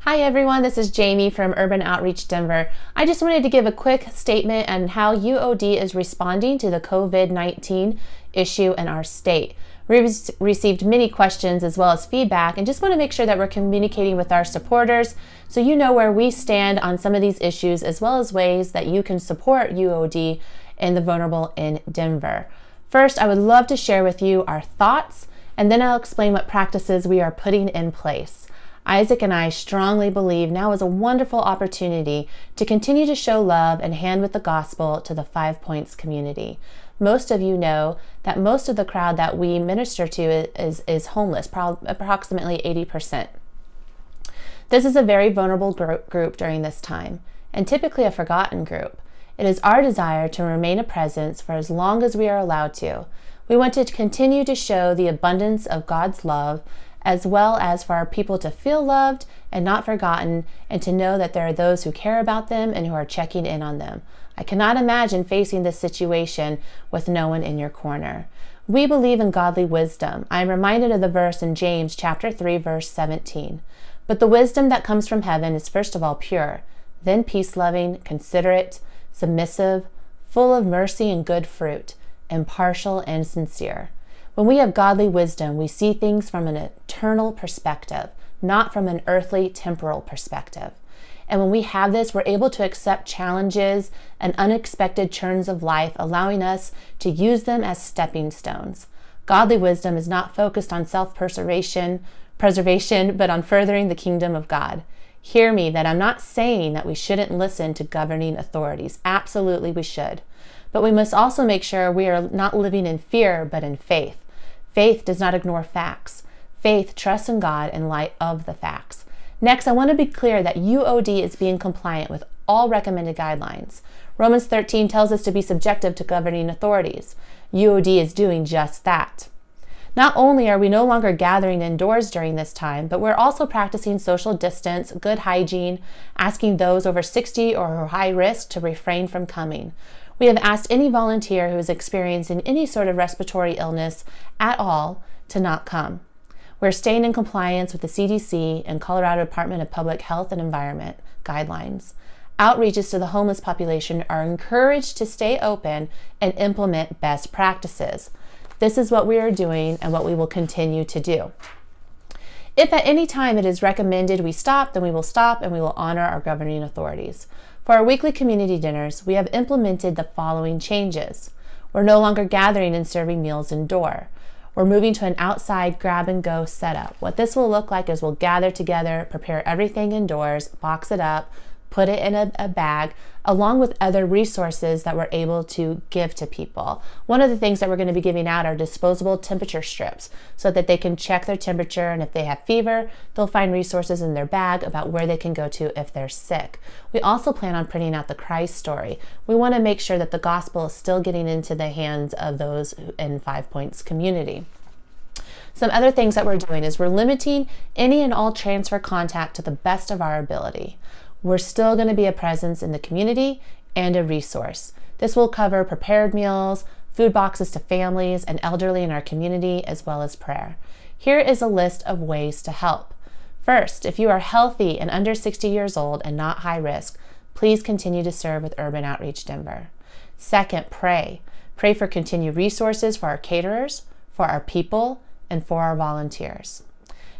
Hi everyone, this is Jamie from Urban Outreach Denver. I just wanted to give a quick statement on how UOD is responding to the COVID-19 issue in our state. We've received many questions as well as feedback and just want to make sure that we're communicating with our supporters so you know where we stand on some of these issues as well as ways that you can support UOD and the vulnerable in Denver. First, I would love to share with you our thoughts and then I'll explain what practices we are putting in place. Isaac and I strongly believe now is a wonderful opportunity to continue to show love and hand with the gospel to the 5 Points community. Most of you know that most of the crowd that we minister to is homeless, approximately 80%. This is a very vulnerable group during this time, and typically a forgotten group. It is our desire to remain a presence for as long as we are allowed to. We want to continue to show the abundance of God's love, as well as for our people to feel loved and not forgotten, and to know that there are those who care about them and who are checking in on them. I cannot imagine facing this situation with no one in your corner. We believe in godly wisdom. I am reminded of the verse in James chapter 3, verse 17. But the wisdom that comes from heaven is first of all pure, then peace-loving, considerate, submissive, full of mercy and good fruit, impartial and sincere. When we have godly wisdom, we see things from an eternal perspective, not from an earthly, temporal perspective. And when we have this, we're able to accept challenges and unexpected turns of life, allowing us to use them as stepping stones. Godly wisdom is not focused on self-preservation, but on furthering the kingdom of God. Hear me that I'm not saying that we shouldn't listen to governing authorities. Absolutely we should. But we must also make sure we are not living in fear, but in faith. Faith does not ignore facts. Faith trusts in God in light of the facts. Next, I want to be clear that UOD is being compliant with all recommended guidelines. Romans 13 tells us to be subjective to governing authorities. UOD is doing just that. Not only are we no longer gathering indoors during this time, but we're also practicing social distance, good hygiene, asking those over 60 or high risk to refrain from coming. We have asked any volunteer who is experiencing any sort of respiratory illness at all to not come. We're staying in compliance with the CDC and Colorado Department of Public Health and Environment guidelines. Outreaches to the homeless population are encouraged to stay open and implement best practices. This is what we are doing and what we will continue to do. If at any time it is recommended we stop, then we will stop and we will honor our governing authorities. For our weekly community dinners, we have implemented the following changes. We're no longer gathering and serving meals indoor. We're moving to an outside grab-and-go setup. What this will look like is we'll gather together, prepare everything indoors, box it up, put it in a bag, along with other resources that we're able to give to people. One of the things that we're going to be giving out are disposable temperature strips so that they can check their temperature, and if they have fever, they'll find resources in their bag about where they can go to if they're sick. We also plan on printing out the Christ story. We want to make sure that the gospel is still getting into the hands of those in 5 Points community. Some other things that we're doing is we're limiting any and all transfer contact to the best of our ability. We're still going to be a presence in the community and a resource. This will cover prepared meals, food boxes to families and elderly in our community, as well as prayer. Here is a list of ways to help. First, if you are healthy and under 60 years old and not high risk, please continue to serve with Urban Outreach Denver. Second, pray. Pray for continued resources for our caterers, for our people, and for our volunteers.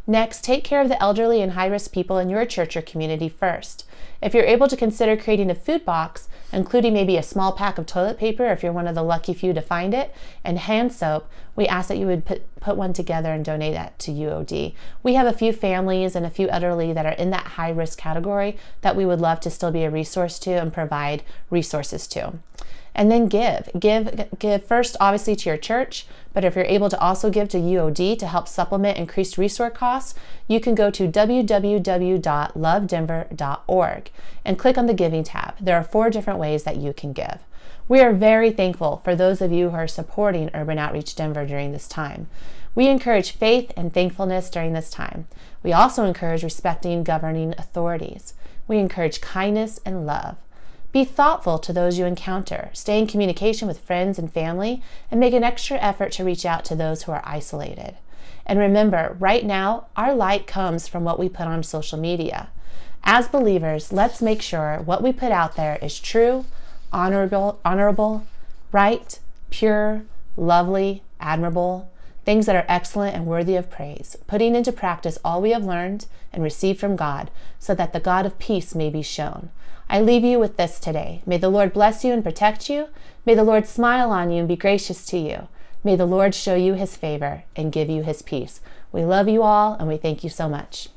Next, take care of the elderly and high-risk people in your church or community first. If you're able to consider creating a food box, including maybe a small pack of toilet paper if you're one of the lucky few to find it, and hand soap, we ask that you would put one together and donate that to UOD. We have a few families and a few elderly that are in that high-risk category that we would love to still be a resource to and provide resources to. And then give first obviously to your church, but if you're able to also give to UOD to help supplement increased resource costs, you can go to www.lovedenver.org and click on the giving tab. There are 4 different ways that you can give. We are very thankful for those of you who are supporting Urban Outreach Denver during this time. We encourage faith and thankfulness during this time. We also encourage respecting governing authorities. We encourage kindness and love. Be thoughtful to those you encounter. Stay in communication with friends and family, and make an extra effort to reach out to those who are isolated. And remember, right now, our light comes from what we put on social media. As believers, let's make sure what we put out there is true, honorable, right, pure, lovely, admirable, things that are excellent and worthy of praise, putting into practice all we have learned and received from God, so that the God of peace may be shown. I leave you with this today. May the Lord bless you and protect you. May the Lord smile on you and be gracious to you. May the Lord show you his favor and give you his peace. We love you all, and we thank you so much.